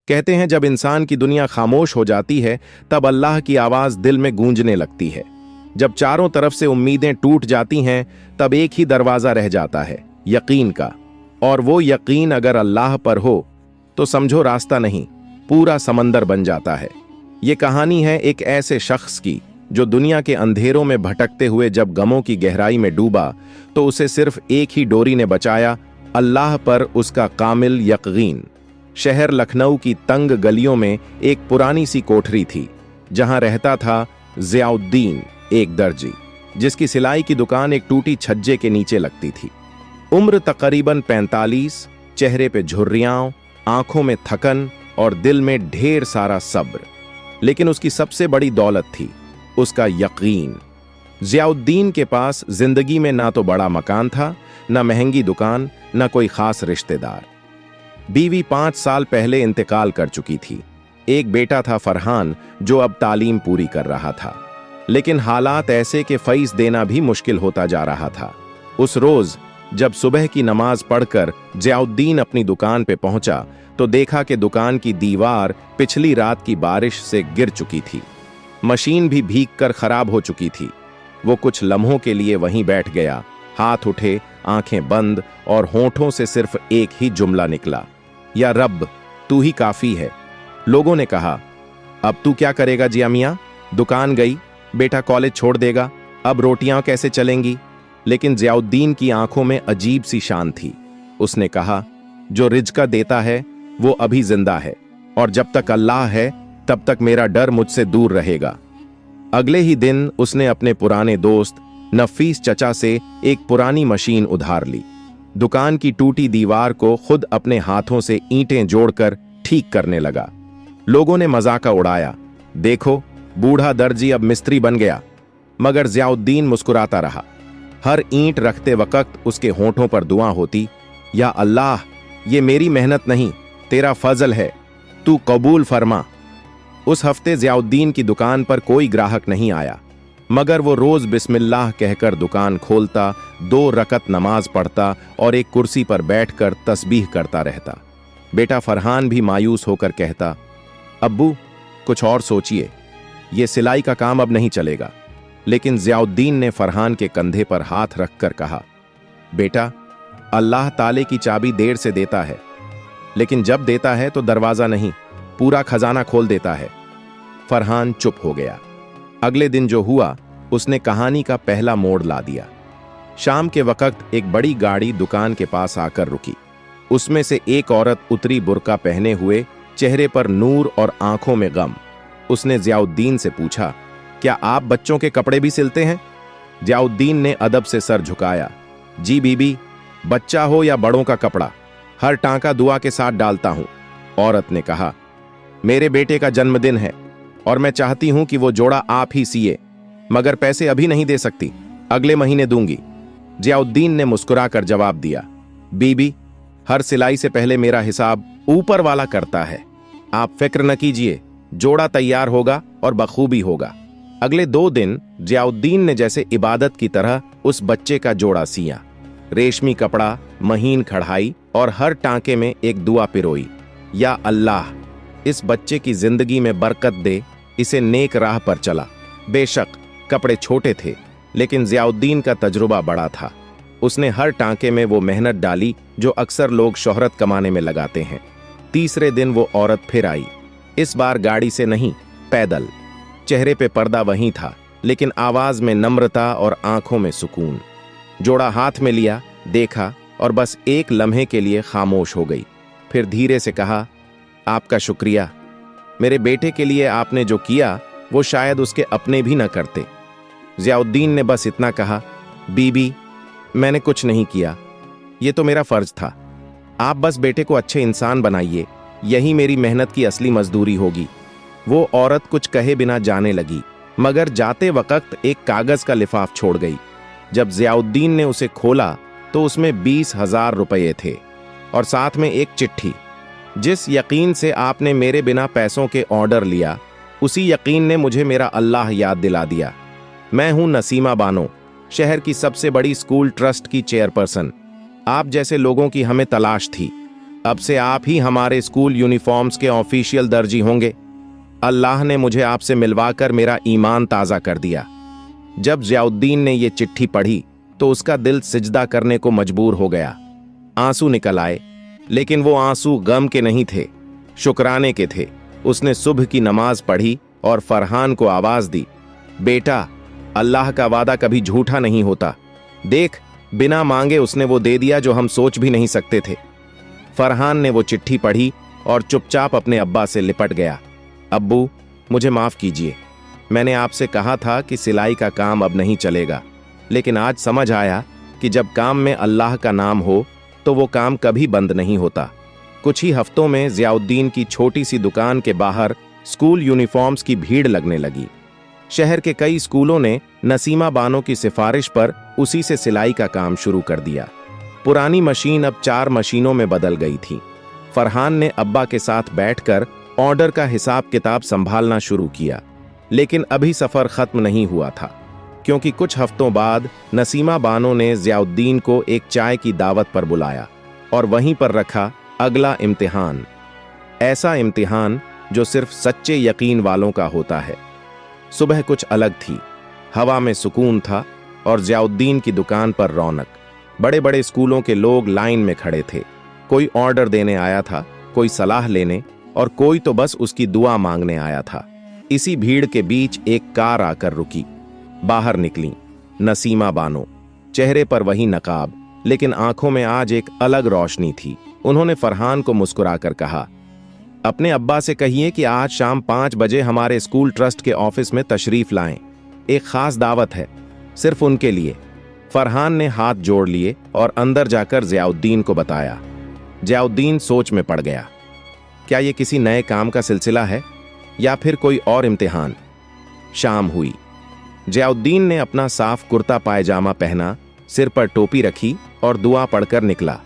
कहते हैं जब इंसान की दुनिया खामोश हो जाती है तब अल्लाह की आवाज दिल में गूंजने लगती है। जब चारों तरफ से उम्मीदें टूट जाती हैं तब एक ही दरवाजा रह जाता है, यकीन का। और वो यकीन अगर अल्लाह पर हो तो समझो रास्ता नहीं, पूरा समंदर बन जाता है। ये कहानी है एक ऐसे शख्स की जो दुनिया के अंधेरों में भटकते हुए जब गमों की गहराई में डूबा तो उसे सिर्फ एक ही डोरी ने बचाया, अल्लाह पर उसका कामिल यकीन। शहर लखनऊ की तंग गलियों में एक पुरानी सी कोठरी थी जहां रहता था ज़ियाउद्दीन, एक दर्जी जिसकी सिलाई की दुकान एक टूटी छज्जे के नीचे लगती थी। उम्र तकरीबन 45, चेहरे पे झुर्रियां, आंखों में थकन और दिल में ढेर सारा सब्र। लेकिन उसकी सबसे बड़ी दौलत थी उसका यकीन। ज़ियाउद्दीन के पास जिंदगी में ना तो बड़ा मकान था, ना महंगी दुकान, ना कोई खास रिश्तेदार। बीवी 5 साल पहले इंतकाल कर चुकी थी। एक बेटा था फरहान जो अब तालीम पूरी कर रहा था, लेकिन हालात ऐसे कि फीस देना भी मुश्किल होता जा रहा था। उस रोज जब सुबह की नमाज पढ़कर ज़ियाउद्दीन अपनी दुकान पे पहुंचा तो देखा कि दुकान की दीवार पिछली रात की बारिश से गिर चुकी थी। मशीन भी भीग कर खराब हो चुकी थी। वो कुछ लम्हों के लिए वहीं बैठ गया, हाथ उठे, आंखें बंद और होंठों से सिर्फ एक ही जुमला निकला, या रब तू ही काफी है। लोगों ने कहा, अब तू क्या करेगा जिया मियां? दुकान गई, बेटा कॉलेज छोड़ देगा, अब रोटियां कैसे चलेंगी? लेकिन ज़ियाउद्दीन की आंखों में अजीब सी शान थी। उसने कहा, जो रिज़्क़ देता है वो अभी जिंदा है और जब तक अल्लाह है तब तक मेरा डर मुझसे दूर रहेगा। अगले ही दिन उसने अपने पुराने दोस्त नफीस चचा से एक पुरानी मशीन उधार ली। दुकान की टूटी दीवार को खुद अपने हाथों से ईंटें जोड़कर ठीक करने लगा। लोगों ने मजाक उड़ाया, देखो बूढ़ा दर्जी अब मिस्त्री बन गया। मगर ज़ियाउद्दीन मुस्कुराता रहा। हर ईंट रखते वक्त उसके होंठों पर दुआ होती, या अल्लाह ये मेरी मेहनत नहीं, तेरा फजल है, तू कबूल फरमा। उस हफ्ते ज़ियाउद्दीन की दुकान पर कोई ग्राहक नहीं आया, मगर वो रोज बिस्मिल्लाह कहकर दुकान खोलता, 2 रकत नमाज पढ़ता और एक कुर्सी पर बैठकर तस्बीह करता रहता। बेटा फरहान भी मायूस होकर कहता, अब्बू कुछ और सोचिए, ये सिलाई का काम अब नहीं चलेगा। लेकिन ज़ियाउद्दीन ने फरहान के कंधे पर हाथ रखकर कहा, बेटा अल्लाह ताले की चाबी देर से देता है, लेकिन जब देता है तो दरवाजा नहीं, पूरा खजाना खोल देता है। फरहान चुप हो गया। अगले दिन जो हुआ उसने कहानी का पहला मोड़ ला दिया। शाम के वक्त एक बड़ी गाड़ी दुकान के पास आकर रुकी। उसमें से एक औरत उतरी, बुर्का पहने हुए, चेहरे पर नूर और आंखों में गम। उसने ज़ियाउद्दीन से पूछा, क्या आप बच्चों के कपड़े भी सिलते हैं? ज़ियाउद्दीन ने अदब से सर झुकाया, जी बीबी, बच्चा हो या बड़ों का कपड़ा, हर टांका दुआ के साथ डालता हूं। औरत ने कहा, मेरे बेटे का जन्मदिन है और मैं चाहती हूं कि वो जोड़ा आप ही सिए, मगर पैसे अभी नहीं दे सकती, अगले महीने दूंगी। ज़ियाउद्दीन ने मुस्कुराकर जवाब दिया, बीबी हर सिलाई से पहले मेरा हिसाब ऊपर वाला करता है, आप फिक्र न कीजिए, जोड़ा तैयार होगा और बखूबी होगा। अगले 2 दिन ज़ियाउद्दीन ने जैसे इबादत की तरह उस बच्चे का जोड़ा सिया। रेशमी कपड़ा, महीन कढ़ाई और हर टांके में एक दुआ पिरोई, या अल्लाह इस बच्चे की जिंदगी में बरकत दे, इसे नेक राह पर चला। बेशक कपड़े छोटे थे, लेकिन ज़ियाउद्दीन का तजुर्बा बड़ा था। उसने हर टांके में वो मेहनत डाली जो अक्सर लोग शोहरत कमाने में लगाते हैं। तीसरे दिन वो औरत फिर आई, इस बार गाड़ी से नहीं, पैदल। चेहरे पे पर्दा वहीं था, लेकिन आवाज में नम्रता और आंखों में सुकून। जोड़ा हाथ में लिया, देखा और बस एक लम्हे के लिए खामोश हो गई। फिर धीरे से कहा, आपका शुक्रिया, मेरे बेटे के लिए आपने जो किया वो शायद उसके अपने भी न करते। ज़ियाउद्दीन ने बस इतना कहा, बीबी मैंने कुछ नहीं किया, ये तो मेरा फर्ज था, आप बस बेटे को अच्छे इंसान बनाइए, यही मेरी मेहनत की असली मजदूरी होगी। वो औरत कुछ कहे बिना जाने लगी, मगर जाते वक्त एक कागज का लिफाफ छोड़ गई। जब ज़ियाउद्दीन ने उसे खोला तो उसमें 20,000 रुपये थे और साथ में एक चिट्ठी। जिस यकीन से आपने मेरे बिना पैसों के ऑर्डर लिया, उसी यकीन ने मुझे मेरा अल्लाह याद दिला दिया। मैं हूं नसीमा बानो, शहर की सबसे बड़ी स्कूल ट्रस्ट की चेयरपर्सन। आप जैसे लोगों की हमें तलाश थी। अब से आप ही हमारे स्कूल यूनिफॉर्म्स के ऑफिशियल दर्जी होंगे। अल्लाह ने मुझे आपसे मिलवाकर मेरा ईमान ताज़ा कर दिया। जब ज़ियाउद्दीन ने ये चिट्ठी पढ़ी तो उसका दिल सिजदा करने को मजबूर हो गया। आंसू निकल आए, लेकिन वो आंसू गम के नहीं थे, शुक्राने के थे। उसने सुबह की नमाज पढ़ी और फरहान को आवाज दी, बेटा, अल्लाह का वादा कभी झूठा नहीं होता। देख, बिना मांगे उसने वो दे दिया जो हम सोच भी नहीं सकते थे। फरहान ने वो चिट्ठी पढ़ी और चुपचाप अपने अब्बा से लिपट गया। अब्बू, मुझे माफ कीजिए। मैंने आपसे कहा था कि सिलाई का काम अब नहीं चलेगा, लेकिन आज समझ आया कि जब काम में अल्लाह का नाम हो तो वो काम कभी बंद नहीं होता। कुछ ही हफ्तों में ज़ियाउद्दीन की छोटी सी दुकान के बाहर स्कूल यूनिफॉर्म्स की भीड़ लगने लगी। शहर के कई स्कूलों ने नसीमा बानो की सिफारिश पर उसी से सिलाई का काम शुरू कर दिया। पुरानी मशीन अब 4 मशीनों में बदल गई थी। फरहान ने अब्बा के साथ बैठकर ऑर्डर का हिसाब किताब संभालना शुरू किया, लेकिन अभी सफर खत्म नहीं हुआ था, क्योंकि कुछ हफ्तों बाद नसीमा बानो ने ज़ियाउद्दीन को एक चाय की दावत पर बुलाया और वहीं पर रखा अगला इम्तिहान। ऐसा इम्तिहान जो सिर्फ सच्चे यकीन वालों का होता है। सुबह कुछ अलग थी, हवा में सुकून था और ज़ियाउद्दीन की दुकान पर रौनक। बड़े बड़े स्कूलों के लोग लाइन में खड़े थे। कोई ऑर्डर देने आया था, कोई सलाह लेने और कोई तो बस उसकी दुआ मांगने आया था। इसी भीड़ के बीच एक कार आकर रुकी। बाहर निकली नसीमा बानो, चेहरे पर वही नकाब, लेकिन आंखों में आज एक अलग रोशनी थी। उन्होंने फरहान को मुस्कुराकर कहा, अपने अब्बा से कहिए कि आज शाम 5 बजे हमारे स्कूल ट्रस्ट के ऑफिस में तशरीफ लाएं। एक खास दावत है, सिर्फ उनके लिए। फरहान ने हाथ जोड़ लिए और अंदर जाकर ज़ियाउद्दीन को बताया। ज़ियाउद्दीन सोच में पड़ गया। क्या ये किसी नए काम का सिलसिला है या फिर कोई और इम्तिहान? शाम हुई। ज़ियाउद्दीन ने अपना साफ कुर्ता पायजामा पहना, सिर पर टोपी रखी और दुआ पढ़कर निकला।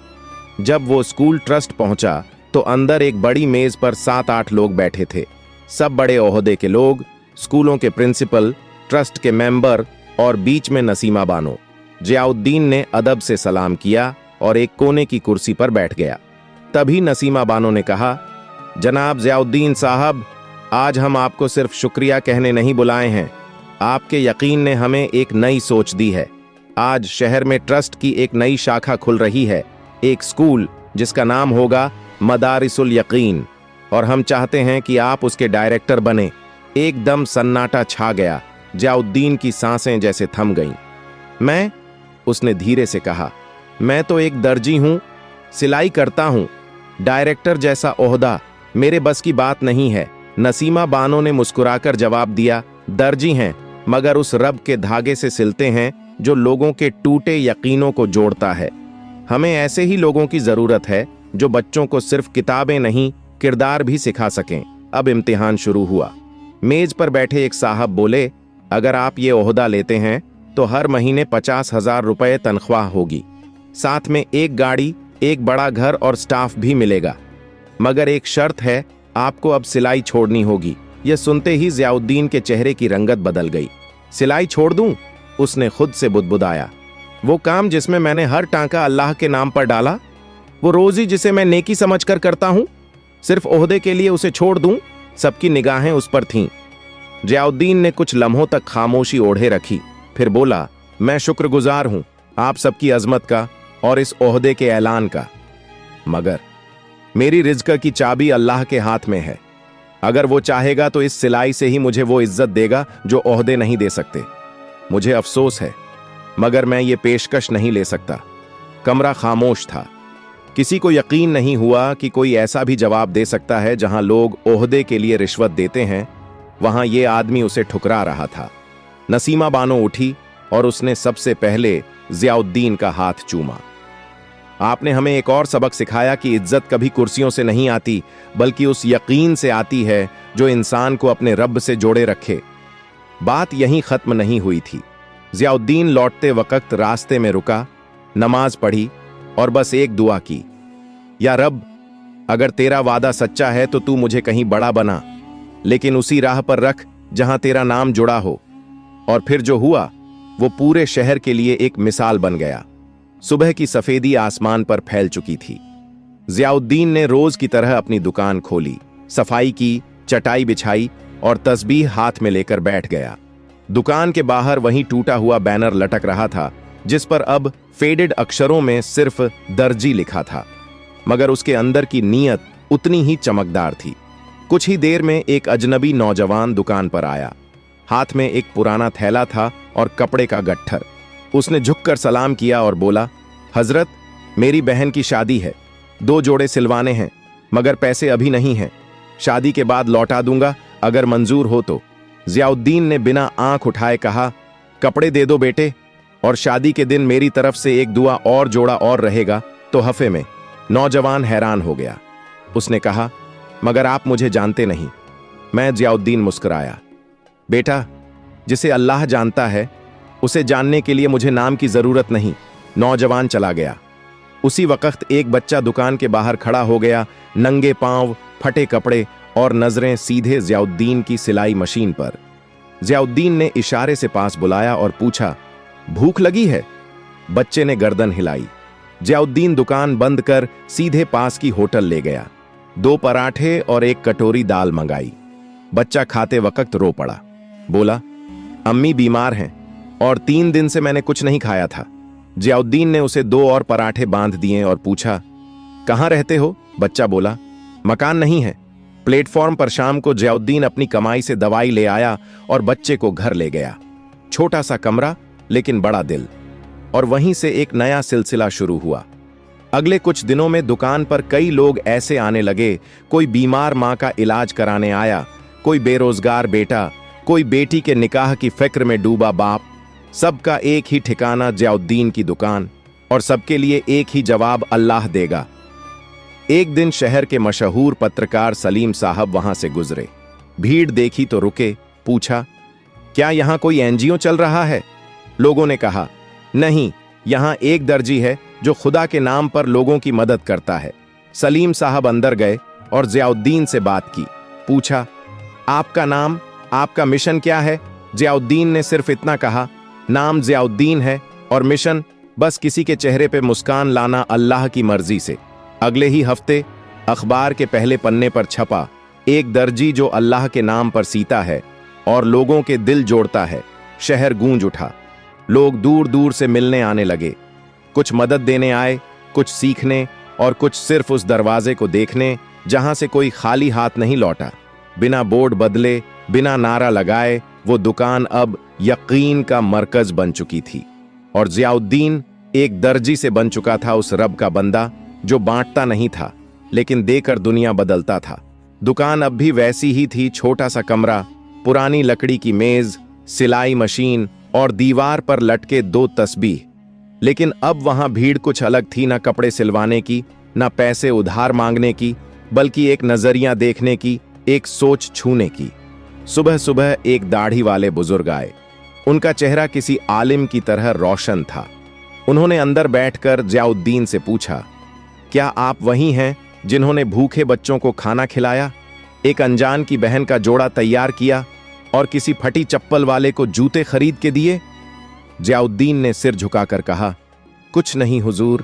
जब वो स्कूल ट्रस्ट पहुंचा तो अंदर एक बड़ी मेज पर 7-8 लोग बैठे थे। सब बड़े ओहदे के लोग, स्कूलों के प्रिंसिपल, ट्रस्ट के मेंबर और बीच में नसीमा बानो। ज़ियाउद्दीन ने अदब से सलाम किया और एक कोने की कुर्सी पर बैठ गया। तभी नसीमा बानो ने कहा, जनाब ज़ियाउद्दीन साहब, आज हम आपको सिर्फ शुक्रिया कहने नहीं बुलाए हैं। आपके यकीन ने हमें एक नई सोच दी है। आज शहर में ट्रस्ट की एक नई शाखा खुल रही है, एक स्कूल जिसका नाम होगा मदारिसुल यकीन, और हम चाहते हैं कि आप उसके डायरेक्टर बने। एकदम सन्नाटा छा गया। ज़ियाउद्दीन की सांसें जैसे थम गईं। मैं, उसने धीरे से कहा, मैं तो एक दर्जी हूं, सिलाई करता हूं। डायरेक्टर जैसा ओहदा मेरे बस की बात नहीं है। नसीमा बानो ने मुस्कुराकर जवाब दिया, दर्जी हैं, मगर उस रब के धागे से सिलते हैं जो लोगों के टूटे यकीनों को जोड़ता है। हमें ऐसे ही लोगों की जरूरत है जो बच्चों को सिर्फ किताबें नहीं, किरदार भी सिखा सकें। अब इम्तिहान शुरू हुआ। मेज पर बैठे एक साहब बोले, अगर आप ये ओहदा लेते हैं तो हर महीने 50,000 रुपए तनख्वाह होगी, साथ में एक गाड़ी, एक बड़ा घर और स्टाफ भी मिलेगा। मगर एक शर्त है, आपको अब सिलाई छोड़नी होगी। यह सुनते ही ज़ियाउद्दीन के चेहरे की रंगत बदल गई। सिलाई छोड़ दूं? उसने खुद से बुदबुदाया। वो काम जिसमें मैंने हर टांका अल्लाह के नाम पर डाला, वो रोजी जिसे मैं नेकी समझकर करता हूं, सिर्फ ओहदे के लिए उसे छोड़ दूं? सबकी निगाहें उस पर थीं। ज़ियाउद्दीन ने कुछ लम्हों तक खामोशी ओढ़े रखी, फिर बोला, मैं शुक्रगुजार हूं आप सबकी अजमत का और इस ओहदे के ऐलान का, मगर मेरी रिज़्क की चाबी अल्लाह के हाथ में है। अगर वो चाहेगा तो इस सिलाई से ही मुझे वो इज्जत देगा जो ओहदे नहीं दे सकते। मुझे अफसोस है, मगर मैं ये पेशकश नहीं ले सकता। कमरा खामोश था। किसी को यकीन नहीं हुआ कि कोई ऐसा भी जवाब दे सकता है जहां लोग ओहदे के लिए रिश्वत देते हैं, वहां ये आदमी उसे ठुकरा रहा था। नसीमा बानो उठी और उसने सबसे पहले ज़ियाउद्दीन का हाथ चूमा। आपने हमें एक और सबक सिखाया कि इज्जत कभी कुर्सियों से नहीं आती, बल्कि उस यकीन से आती है जो इंसान को अपने रब से जोड़े रखे। बात यहीं खत्म नहीं हुई थी। ज़ियाउद्दीन लौटते वक्त रास्ते में रुका, नमाज पढ़ी और बस एक दुआ की, या रब, अगर तेरा वादा सच्चा है तो तू मुझे कहीं बड़ा बना, लेकिन उसी राह पर रख जहां तेरा नाम जुड़ा हो। और फिर जो हुआ वो पूरे शहर के लिए एक मिसाल बन गया। सुबह की सफेदी आसमान पर फैल चुकी थी। जियाउद्दीन ने रोज की तरह अपनी दुकान खोली, सफाई की, चटाई बिछाई और तस्बीह हाथ में लेकर बैठ गया। दुकान के बाहर वहीं टूटा हुआ बैनर लटक रहा था जिस पर अब फेडेड अक्षरों में सिर्फ दर्जी लिखा था, मगर उसके अंदर की नीयत उतनी ही चमकदार थी। कुछ ही देर में एक अजनबी नौजवान दुकान पर आया। हाथ में एक पुराना थैला था और कपड़े का गट्ठर। उसने झुककर सलाम किया और बोला, हजरत, मेरी बहन की शादी है, 2 जोड़े सिलवाने हैं, मगर पैसे अभी नहीं हैं। शादी के बाद लौटा दूंगा अगर मंजूर हो तो। जियाउद्दीन ने बिना आंख उठाए कहा, कपड़े दे दो बेटे, और शादी के दिन मेरी तरफ से एक दुआ और जोड़ा और रहेगा तो हफे में। नौजवान हैरान हो गया। उसने कहा, मगर आप मुझे जानते नहीं। मैं जियाउद्दीन मुस्कुराया। बेटा, जिसे अल्लाह जानता है उसे जानने के लिए मुझे नाम की जरूरत नहीं। नौजवान चला गया। उसी वक्त एक बच्चा दुकान के बाहर खड़ा हो गया, नंगे पांव, फटे कपड़े और नजरें सीधे जियाउद्दीन की सिलाई मशीन पर। जियाउद्दीन ने इशारे से पास बुलाया और पूछा, भूख लगी है? बच्चे ने गर्दन हिलाई। जियाउद्दीन दुकान बंद कर सीधे पास की होटल ले गया। 2 पराठे और 1 कटोरी दाल मंगाई। बच्चा खाते वक्त रो पड़ा। बोला, अम्मी बीमार हैं और 3 दिन से मैंने कुछ नहीं खाया था। जियाउद्दीन ने उसे 2 और पराठे बांध दिए और पूछा, कहाँ रहते हो? बच्चा बोला, मकान नहीं है। प्लेटफॉर्म पर शाम को जियाउद्दीन अपनी कमाई से दवाई ले आया और बच्चे को घर ले गया। छोटा सा कमरा लेकिन बड़ा दिल। और वहीं से एक नया सिलसिला शुरू हुआ। अगले कुछ दिनों में दुकान पर कई लोग ऐसे आने लगे। कोई बीमार मां का इलाज कराने आया, कोई बेरोजगार बेटा, कोई बेटी के निकाह की फिक्र में डूबा बाप। सबका एक ही ठिकाना जियाउद्दीन की दुकान, और सबके लिए एक ही जवाब, अल्लाह देगा। एक दिन शहर के मशहूर पत्रकार सलीम साहब वहां से गुजरे। भीड़ देखी तो रुके, पूछा, क्या यहां कोई एनजीओ चल रहा है? लोगों ने कहा, नहीं, यहां एक दर्जी है जो खुदा के नाम पर लोगों की मदद करता है। सलीम साहब अंदर गए और जियाउद्दीन से बात की। पूछा, आपका नाम, आपका मिशन क्या है? जियाउद्दीन ने सिर्फ इतना कहा, नाम जियाउद्दीन है और मिशन बस किसी के चेहरे पे मुस्कान लाना अल्लाह की मर्जी से। अगले ही हफ्ते अखबार के पहले पन्ने पर छपा, एक दर्जी जो अल्लाह के नाम पर सीता है और लोगों के दिल जोड़ता है। शहर गूंज उठा। लोग दूर दूर से मिलने आने लगे। कुछ मदद देने आए, कुछ सीखने और कुछ सिर्फ उस दरवाजे को देखने जहां से कोई खाली हाथ नहीं लौटा। बिना बोर्ड बदले, बिना नारा लगाए, वो दुकान अब यकीन का मरकज बन चुकी थी। और जियाउद्दीन एक दर्जी से बन चुका था उस रब का बंदा जो बांटता नहीं था लेकिन देकर दुनिया बदलता था। दुकान अब भी वैसी ही थी, छोटा सा कमरा, पुरानी लकड़ी की मेज, सिलाई मशीन और दीवार पर लटके 2 तस्बीह। लेकिन अब वहां भीड़ कुछ अलग थी, ना कपड़े सिलवाने की, ना पैसे उधार मांगने की, बल्कि एक नजरिया देखने की, एक सोच छूने की। सुबह सुबह एक दाढ़ी वाले बुजुर्ग आए। उनका चेहरा किसी आलिम की तरह रोशन था। उन्होंने अंदर बैठकर जियाउद्दीन से पूछा, क्या आप वही हैं जिन्होंने भूखे बच्चों को खाना खिलाया, एक अनजान की बहन का जोड़ा तैयार किया और किसी फटी चप्पल वाले को जूते खरीद के दिए? जियाउद्दीन ने सिर झुकाकर कहा, कुछ नहीं हुजूर,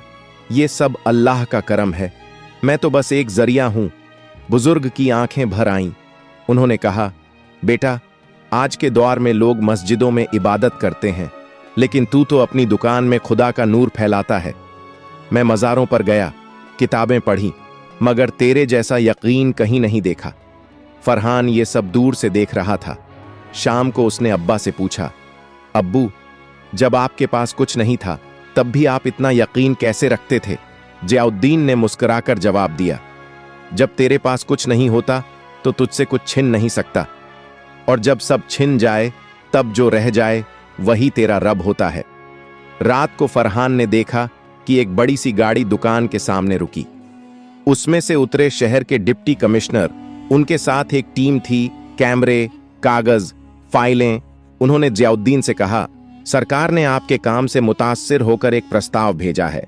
ये सब अल्लाह का करम है, मैं तो बस एक जरिया हूं। बुजुर्ग की आंखें भर आईं। उन्होंने कहा, बेटा, आज के दौर में लोग मस्जिदों में इबादत करते हैं, लेकिन तू तो अपनी दुकान में खुदा का नूर फैलाता है। मैं मज़ारों पर गया, किताबें पढ़ी, मगर तेरे जैसा यकीन कहीं नहीं देखा। फरहान ये सब दूर से देख रहा था। शाम को उसने अब्बा से पूछा, अब्बू, जब आपके पास कुछ नहीं था तब भी आप इतना यकीन कैसे रखते थे? जियाउद्दीन ने मुस्कुराकर जवाब दिया, जब तेरे पास कुछ नहीं होता तो तुझसे कुछ छिन नहीं सकता, और जब सब छिन जाए तब जो रह जाए वही तेरा रब होता है। रात को फरहान ने देखा कि एक बड़ी सी गाड़ी दुकान के सामने रुकी। उसमें से उतरे शहर के डिप्टी कमिश्नर, उनके साथ एक टीम थी, कैमरे, कागज, फाइलें। उन्होंने जियाउद्दीन से कहा, सरकार ने आपके काम से मुतासिर होकर एक प्रस्ताव भेजा है।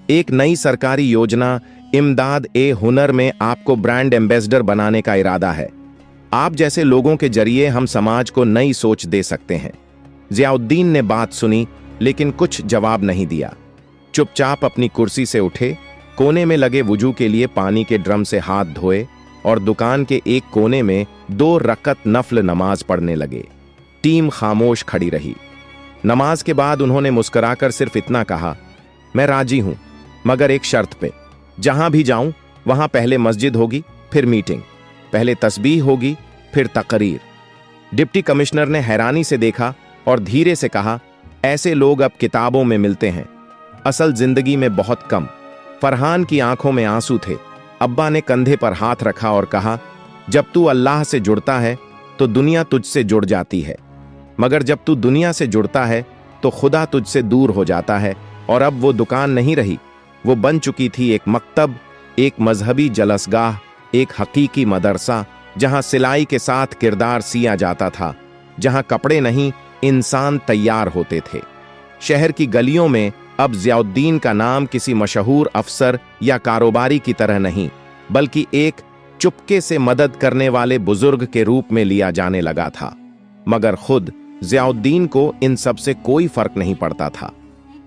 एक नई सरकारी योजना इमदाद ए हुनर में आपको ब्रांड एम्बेसडर बनाने का इरादा है। आप जैसे लोगों के जरिए हम समाज को नई सोच दे सकते हैं। जियाउद्दीन ने बात सुनी लेकिन कुछ जवाब नहीं दिया। चुपचाप अपनी कुर्सी से उठे, कोने में लगे वुजू के लिए पानी के ड्रम से हाथ धोए और दुकान के एक कोने में 2 रकअत नफल नमाज पढ़ने लगे। टीम खामोश खड़ी रही। नमाज के बाद उन्होंने मुस्कुराकर सिर्फ इतना कहा, मैं राजी हूं, मगर एक शर्त पे। जहां भी जाऊं वहां पहले मस्जिद होगी, फिर मीटिंग, पहले तस्बीह होगी, फिर तकरीर। डिप्टी कमिश्नर ने हैरानी से देखा और धीरे से कहा, ऐसे लोग अब किताबों में मिलते हैं, असल जिंदगी में बहुत कम। फरहान की आंखों में आंसू थे। अब्बा ने कंधे पर हाथ रखा और कहा, जब तू अल्लाह से जुड़ता है तो दुनिया तुझसे जुड़ जाती है, मगर जब तू दुनिया से जुड़ता है तो खुदा तुझसे दूर हो जाता है। और अब वो दुकान नहीं रही, वो बन चुकी थी एक मकतब, एक मजहबी जलसगाह, एक हकीकी मदरसा, जहां सिलाई के साथ किरदार सिया जाता था, जहां कपड़े नहीं इंसान तैयार होते थे। शहर की गलियों में अब ज़ियाउद्दीन का नाम किसी मशहूर अफसर या कारोबारी की तरह नहीं, बल्कि एक चुपके से मदद करने वाले बुजुर्ग के रूप में लिया जाने लगा था। मगर खुद ज़ियाउद्दीन को इन सब से कोई फर्क नहीं पड़ता था।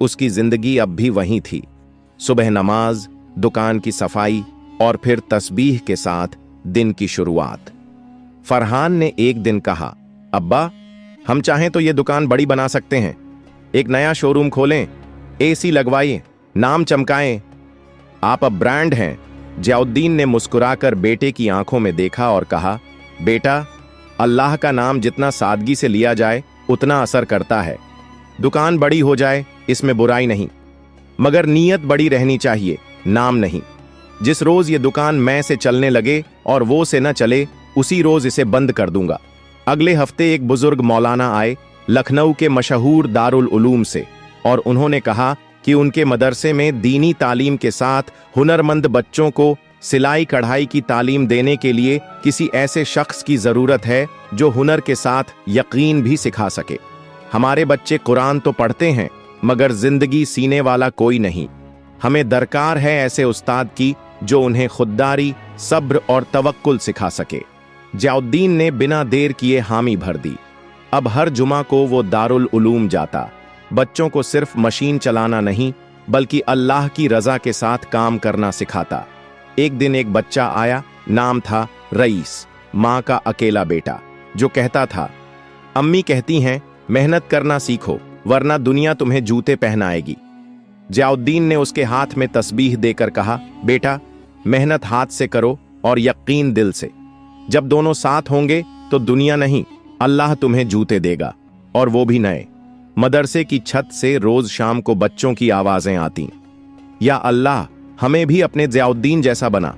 उसकी जिंदगी अब भी वही थी, सुबह नमाज, दुकान की सफाई और फिर तस्बीह के साथ दिन की शुरुआत। फरहान ने एक दिन कहा, अब्बा, हम चाहें तो ये दुकान बड़ी बना सकते हैं, एक नया शोरूम खोलें, एसी लगवाइए, नाम चमकाएं, आप अब ब्रांड हैं। ज़ियाउद्दीन ने मुस्कुराकर बेटे की आंखों में देखा और कहा, बेटा, अल्लाह का नाम जितना सादगी से लिया जाए उतना असर करता है। दुकान बड़ी हो जाए, इसमें बुराई नहीं, मगर नीयत बड़ी रहनी चाहिए, नाम नहीं। जिस रोज ये दुकान मैं से चलने लगे और वो से न चले, उसी रोज इसे बंद कर दूंगा। अगले हफ्ते एक बुजुर्ग मौलाना आए लखनऊ के मशहूर दारुल उलूम से, और उन्होंने कहा कि उनके मदरसे में दीनी तालीम के साथ हुनरमंद बच्चों को सिलाई कढ़ाई की तालीम देने के लिए किसी ऐसे शख्स की जरूरत है जो हुनर के साथ यकीन भी सिखा सके। हमारे बच्चे कुरान तो पढ़ते हैं, मगर जिंदगी सीने वाला कोई नहीं। हमें दरकार है ऐसे उस्ताद की जो उन्हें खुददारी, सब्र और तवक्कुल सिखा सके। ज़ियाउद्दीन ने बिना देर किए हामी भर दी। अब हर जुमा को वो दारुल उलूम जाता, बच्चों को सिर्फ मशीन चलाना नहीं बल्कि अल्लाह की रजा के साथ काम करना सिखाता। एक दिन एक बच्चा आया, नाम था रईस, माँ का अकेला बेटा, जो कहता था, अम्मी कहती हैं मेहनत करना सीखो वरना दुनिया तुम्हें जूते पहनाएगी। ज़ियाउद्दीन ने उसके हाथ में तस्बीह देकर कहा, बेटा, मेहनत हाथ से करो और यकीन दिल से। जब दोनों साथ होंगे तो दुनिया नहीं, अल्लाह तुम्हें जूते देगा, और वो भी नए। मदरसे की छत से रोज शाम को बच्चों की आवाजें आती, या अल्लाह हमें भी अपने ज़ियाउद्दीन जैसा बना।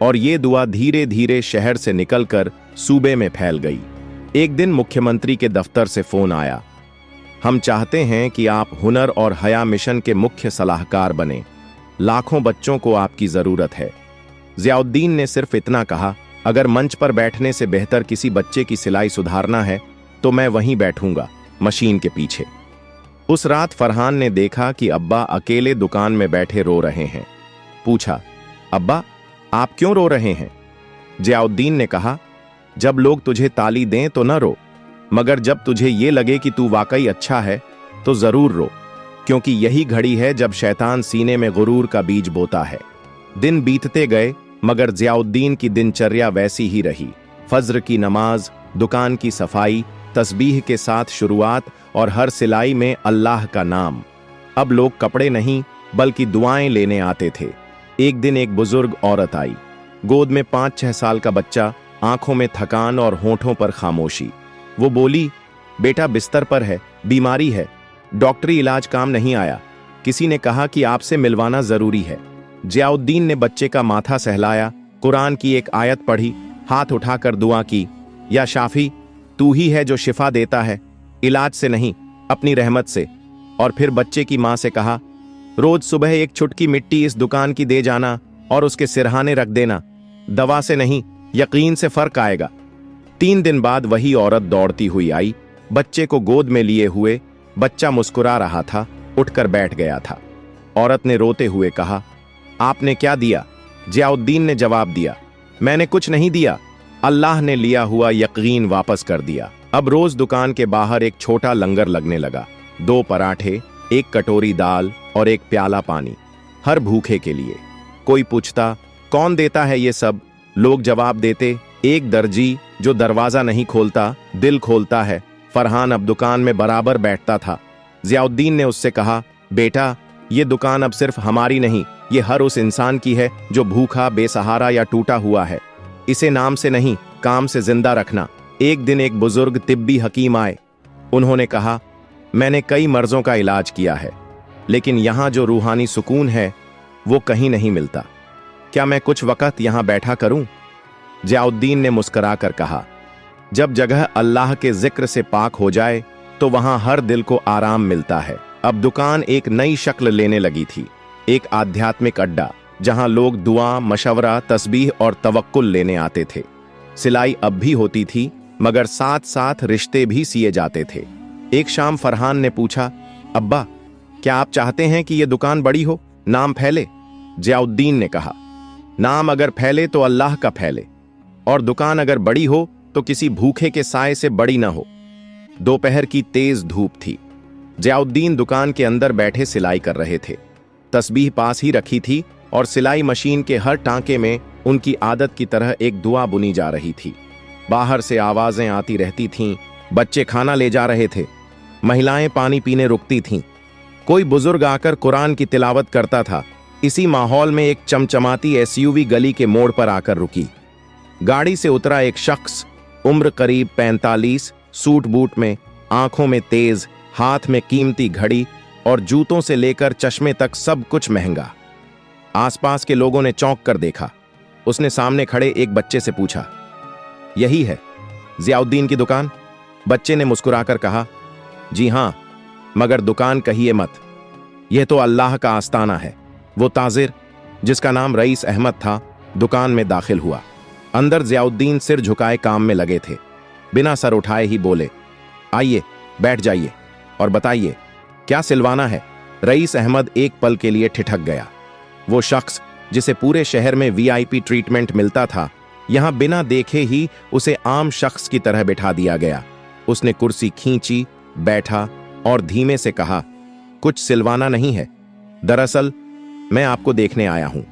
और ये दुआ धीरे धीरे शहर से निकलकर सूबे में फैल गई। एक दिन मुख्यमंत्री के दफ्तर से फोन आया, हम चाहते हैं कि आप हुनर और हया मिशन के मुख्य सलाहकार बने, लाखों बच्चों को आपकी जरूरत है। ज़ियाउद्दीन ने सिर्फ इतना कहा, अगर मंच पर बैठने से बेहतर किसी बच्चे की सिलाई सुधारना है तो मैं वहीं बैठूंगा, मशीन के पीछे। उस रात फरहान ने देखा कि अब्बा अकेले दुकान में बैठे रो रहे हैं। पूछा, अब्बा, आप क्यों रो रहे हैं? ज़ियाउद्दीन ने कहा, जब लोग तुझे ताली दें तो न रो, मगर जब तुझे ये लगे कि तू वाकई अच्छा है तो जरूर रो, क्योंकि यही घड़ी है जब शैतान सीने में गुरूर का बीज बोता है। दिन बीतते गए, मगर ज़ियाउद्दीन की दिनचर्या वैसी ही रही। फज्र की नमाज, दुकान की सफाई, तस्बीह के साथ शुरुआत और हर सिलाई में अल्लाह का नाम। अब लोग कपड़े नहीं बल्कि दुआएं लेने आते थे। एक दिन एक बुजुर्ग औरत आई, गोद में 5-6 साल का बच्चा, आंखों में थकान और होठों पर खामोशी। वो बोली, बेटा बिस्तर पर है, बीमारी है, डॉक्टरी इलाज काम नहीं आया, किसी ने कहा कि आपसे मिलवाना जरूरी है। ज़ियाउद्दीन ने बच्चे का माथा सहलाया, कुरान की एक आयत पढ़ी, हाथ उठाकर दुआ की, या शाफी, तू ही है जो शिफा देता है, इलाज से नहीं अपनी रहमत से। और फिर बच्चे की मां से कहा, रोज सुबह एक चुटकी मिट्टी इस दुकान की दे जाना और उसके सिरहाने रख देना, दवा से नहीं यकीन से फर्क आएगा। 3 दिन बाद वही औरत दौड़ती हुई आई, बच्चे को गोद में लिए हुए। बच्चा मुस्कुरा रहा था, उठकर बैठ गया था। औरत ने रोते हुए कहा, आपने क्या दिया? ज़ियाउद्दीन ने जवाब दिया, मैंने कुछ नहीं दिया, अल्लाह ने लिया हुआ यकीन वापस कर दिया। अब रोज दुकान के बाहर एक छोटा लंगर लगने लगा, 2 पराठे, 1 कटोरी दाल और 1 प्याला पानी, हर भूखे के लिए। कोई पूछता, कौन देता है ये सब? लोग जवाब देते, एक दर्जी जो दरवाजा नहीं खोलता, दिल खोलता है। फरहान अब दुकान में बराबर बैठता था। जियाउद्दीन ने उससे कहा, बेटा, ये दुकान अब सिर्फ हमारी नहीं, ये हर उस इंसान की है जो भूखा, बेसहारा या टूटा हुआ है। इसे नाम से नहीं, काम से जिंदा रखना। एक दिन एक बुजुर्ग तिब्बी हकीम आए। उन्होंने कहा, मैंने कई मर्जों का इलाज किया है, लेकिन यहां जो रूहानी सुकून है वो कहीं नहीं मिलता। क्या मैं कुछ वक्त यहां बैठा करूं? जियाउद्दीन ने मुस्कुराकर कहा, जब जगह अल्लाह के जिक्र से पाक हो जाए तो वहां हर दिल को आराम मिलता है। अब दुकान एक नई शक्ल लेने लगी थी, एक आध्यात्मिक अड्डा जहां लोग दुआ, मशवरा, तस्बीह और तवक्कुल लेने आते थे। सिलाई अब भी होती थी, मगर साथ साथ रिश्ते भी सिए जाते थे। एक शाम फरहान ने पूछा, अब्बा, क्या आप चाहते हैं कि यह दुकान बड़ी हो, नाम फैले? जियाउद्दीन ने कहा, नाम अगर फैले तो अल्लाह का फैले, और दुकान अगर बड़ी हो तो किसी भूखे के साए से बड़ी ना हो। दोपहर की तेज धूप थी। जियाउद्दीन दुकान के अंदर बैठे सिलाई कर रहे थे। तस्बीह पास ही रखी थी और सिलाई मशीन के हर टांके में उनकी आदत की तरह एक दुआ बुनी जा रही थी। बाहर से आवाजें आती रहती थीं, बच्चे खाना ले जा रहे थे, महिलाएं पानी पीने रुकती थीं, कोई बुजुर्ग आकर कुरान की तिलावत करता था। इसी माहौल में एक चमचमाती एसयूवी गली के मोड़ पर आकर रुकी। गाड़ी से उतरा एक शख्स, उम्र करीब 45, सूट बूट में, आंखों में तेज, हाथ में कीमती घड़ी और जूतों से लेकर चश्मे तक सब कुछ महंगा। आसपास के लोगों ने चौंक कर देखा। उसने सामने खड़े एक बच्चे से पूछा, यही है जियाउद्दीन की दुकान? बच्चे ने मुस्कुराकर कहा, जी हां, मगर दुकान कहिए मत, यह तो अल्लाह का आस्ताना है। वो ताजिर, जिसका नाम रईस अहमद था, दुकान में दाखिल हुआ। अंदर जियाउद्दीन सिर झुकाए काम में लगे थे। बिना सर उठाए ही बोले, आइए बैठ जाइए और बताइए क्या सिलवाना है? रईस अहमद एक पल के लिए ठिठक गया। वो शख्स जिसे पूरे शहर में वीआईपी ट्रीटमेंट मिलता था, यहां बिना देखे ही उसे आम शख्स की तरह बिठा दिया गया। उसने कुर्सी खींची, बैठा और धीमे से कहा, कुछ सिलवाना नहीं है, दरअसल मैं आपको देखने आया हूं।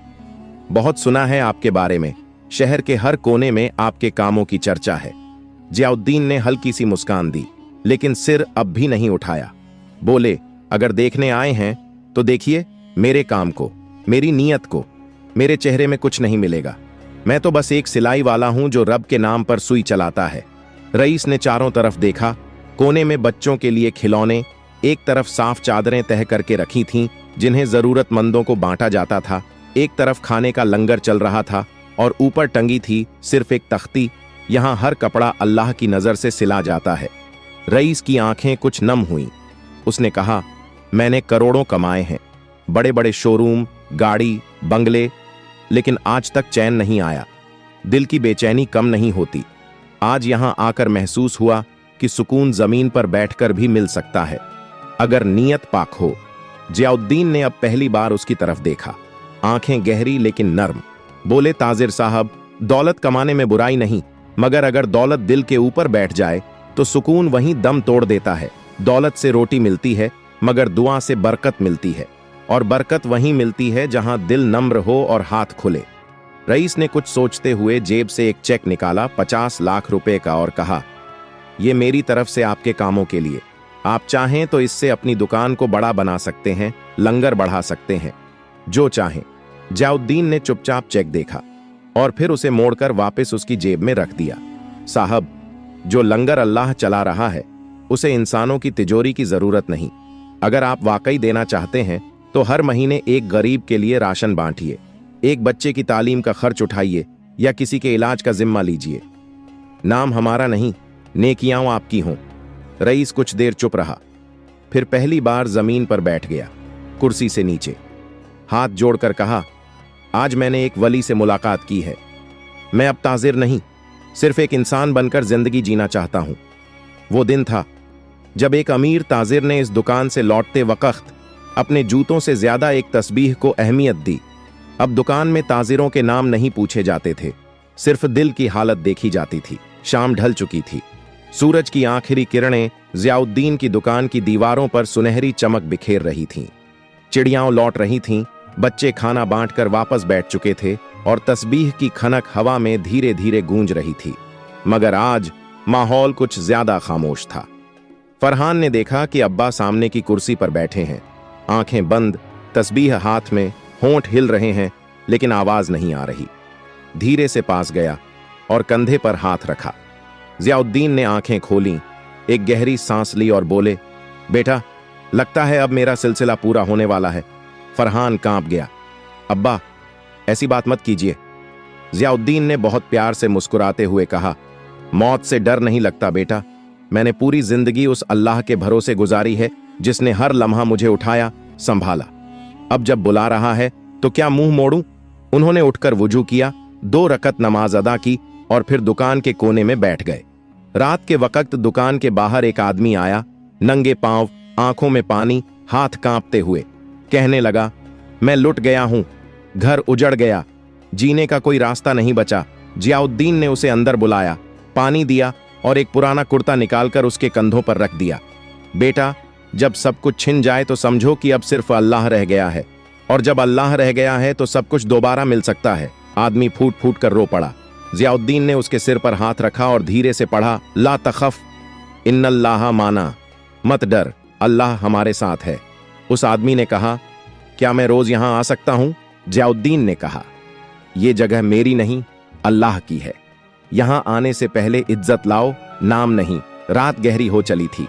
बहुत सुना है आपके बारे में, शहर के हर कोने में आपके कामों की चर्चा है। जियाउद्दीन ने हल्की सी मुस्कान दी, लेकिन सिर अब भी नहीं उठाया। बोले, अगर देखने आए हैं तो देखिए मेरे काम को, मेरी नीयत को। मेरे चेहरे में कुछ नहीं मिलेगा, मैं तो बस एक सिलाई वाला हूं जो रब के नाम पर सुई चलाता है। रईस ने चारों तरफ देखा। कोने में बच्चों के लिए खिलौने, एक तरफ साफ चादरें तह करके रखी थीं जिन्हें जरूरतमंदों को बांटा जाता था, एक तरफ खाने का लंगर चल रहा था और ऊपर टंगी थी सिर्फ एक तख्ती, यहां हर कपड़ा अल्लाह की नजर से सिला जाता है। रईस की आंखें कुछ नम हुईं। उसने कहा, मैंने करोड़ों कमाए हैं, बड़े बड़े शोरूम, गाड़ी, बंगले, लेकिन आज तक चैन नहीं आया। दिल की बेचैनी कम नहीं होती। आज यहां आकर महसूस हुआ कि सुकून जमीन पर बैठकर भी मिल सकता है, अगर नीयत पाक हो। जियाउद्दीन ने अब पहली बार उसकी तरफ देखा, आंखें गहरी लेकिन नर्म। बोले, ताजिर साहब, दौलत कमाने में बुराई नहीं, मगर अगर दौलत दिल के ऊपर बैठ जाए तो सुकून वहीं दम तोड़ देता है। दौलत से रोटी मिलती है, मगर दुआ से बरकत मिलती है, और बरकत वहीं मिलती है जहां दिल नम्र हो और हाथ खुले। रईस ने कुछ सोचते हुए जेब से एक चेक निकाला, 50 लाख रुपए का, और कहा, यह मेरी तरफ से आपके कामों के लिए। आप चाहें तो इससे अपनी दुकान को बड़ा बना सकते हैं, लंगर बढ़ा सकते हैं, जो चाहें। जियाउद्दीन ने चुपचाप चेक देखा और फिर उसे मोड़कर वापस उसकी जेब में रख दिया। साहब, जो लंगर अल्लाह चला रहा है उसे इंसानों की तिजोरी की जरूरत नहीं। अगर आप वाकई देना चाहते हैं तो हर महीने एक गरीब के लिए राशन बांटिए, एक बच्चे की तालीम का खर्च उठाइए या किसी के इलाज का जिम्मा लीजिए। नाम हमारा नहीं, नेकियां आपकी हों। रईस कुछ देर चुप रहा, फिर पहली बार जमीन पर बैठ गया, कुर्सी से नीचे। हाथ जोड़कर कहा, आज मैंने एक वली से मुलाकात की है। मैं अब ताजिर नहीं, सिर्फ एक इंसान बनकर जिंदगी जीना चाहता हूं। वो दिन था जब एक अमीर ताजिर ने इस दुकान से लौटते वक्त अपने जूतों से ज्यादा एक तस्बीह को अहमियत दी। अब दुकान में ताजिरों के नाम नहीं पूछे जाते थे, सिर्फ दिल की हालत देखी जाती थी। शाम ढल चुकी थी। सूरज की आखिरी किरणें जियाउद्दीन की दुकान की दीवारों पर सुनहरी चमक बिखेर रही थीं। चिड़ियाओं लौट रही थीं, बच्चे खाना बांटकर वापस बैठ चुके थे और तस्बीह की खनक हवा में धीरे धीरे गूंज रही थी। मगर आज माहौल कुछ ज्यादा खामोश था। फरहान ने देखा कि अब्बा सामने की कुर्सी पर बैठे हैं, आंखें बंद, तस्बीह हाथ में, होंठ हिल रहे हैं लेकिन आवाज नहीं आ रही। धीरे से पास गया और कंधे पर हाथ रखा। जियाउद्दीन ने आंखें खोलीं, एक गहरी सांस ली और बोले, बेटा, लगता है अब मेरा सिलसिला पूरा होने वाला है। फरहान कांप गया। अब्बा, ऐसी बात मत कीजिए। जियाउद्दीन ने बहुत प्यार से मुस्कुराते हुए कहा, मौत से डर नहीं लगता बेटा। मैंने पूरी जिंदगी उस अल्लाह के भरोसे गुजारी है जिसने हर लम्हा मुझे उठाया, संभाला। अब जब बुला रहा है तो क्या मुंह मोड़ूं? उन्होंने उठकर वुजू किया, 2 रकत नमाज अदा की और फिर दुकान के कोने में बैठ गए। रात के वक्त दुकान के बाहर एक आदमी आया, नंगे पांव, आंखों में पानी, हाथ कांपते हुए। कहने लगा, मैं लुट गया हूं, घर उजड़ गया, जीने का कोई रास्ता नहीं बचा। जियाउद्दीन ने उसे अंदर बुलाया, पानी दिया और एक पुराना कुर्ता निकालकर उसके कंधों पर रख दिया। बेटा, जब सब कुछ छिन जाए तो समझो कि अब सिर्फ अल्लाह रह गया है, और जब अल्लाह रह गया है तो सब कुछ दोबारा मिल सकता है। आदमी फूट फूट कर रो पड़ा। जियाउद्दीन ने उसके सिर पर हाथ रखा और धीरे से पढ़ा, ला तखफ इन्नल्लाह माना, मत डर, अल्लाह हमारे साथ है। उस आदमी ने कहा, क्या मैं रोज यहां आ सकता हूं? जियाउद्दीन ने कहा, यह जगह मेरी नहीं, अल्लाह की है। यहां आने से पहले इज्जत लाओ, नाम नहीं। रात गहरी हो चली थी।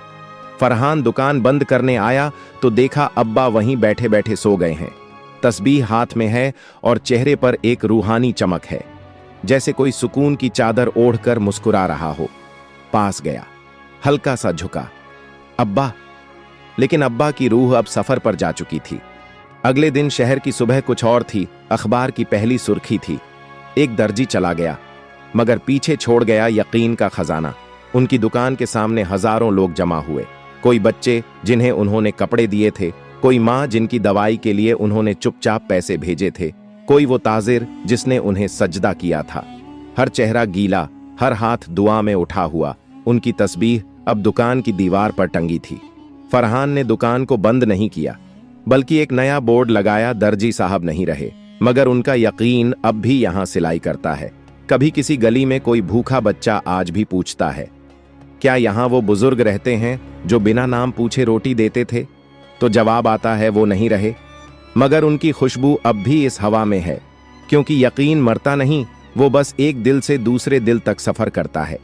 फरहान दुकान बंद करने आया तो देखा अब्बा वहीं बैठे बैठे सो गए हैं। तस्बीह हाथ में है और चेहरे पर एक रूहानी चमक है, जैसे कोई सुकून की चादर ओढ़कर मुस्कुरा रहा हो। पास गया, हल्का सा झुका, अब्बा। लेकिन अब्बा की रूह अब सफर पर जा चुकी थी। अगले दिन शहर की सुबह कुछ और थी। अखबार की पहली सुर्खी थी, एक दर्जी चला गया मगर पीछे छोड़ गया यकीन का खजाना। उनकी दुकान के सामने हजारों लोग जमा हुए। कोई बच्चे जिन्हें उन्होंने कपड़े दिए थे, कोई माँ जिनकी दवाई के लिए उन्होंने चुपचाप पैसे भेजे थे, कोई वो ताजिर जिसने उन्हें सजदा किया था। हर चेहरा गीला, हर हाथ दुआ में उठा हुआ। उनकी तस्बीह अब दुकान की दीवार पर टंगी थी। फरहान ने दुकान को बंद नहीं किया, बल्कि एक नया बोर्ड लगाया, दर्जी साहब नहीं रहे, मगर उनका यकीन अब भी यहां सिलाई करता है। कभी किसी गली में कोई भूखा बच्चा आज भी पूछता है, क्या यहां वो बुजुर्ग रहते हैं जो बिना नाम पूछे रोटी देते थे? तो जवाब आता है, वो नहीं रहे, मगर उनकी खुशबू अब भी इस हवा में है, क्योंकि यकीन मरता नहीं, वो बस एक दिल से दूसरे दिल तक सफर करता है।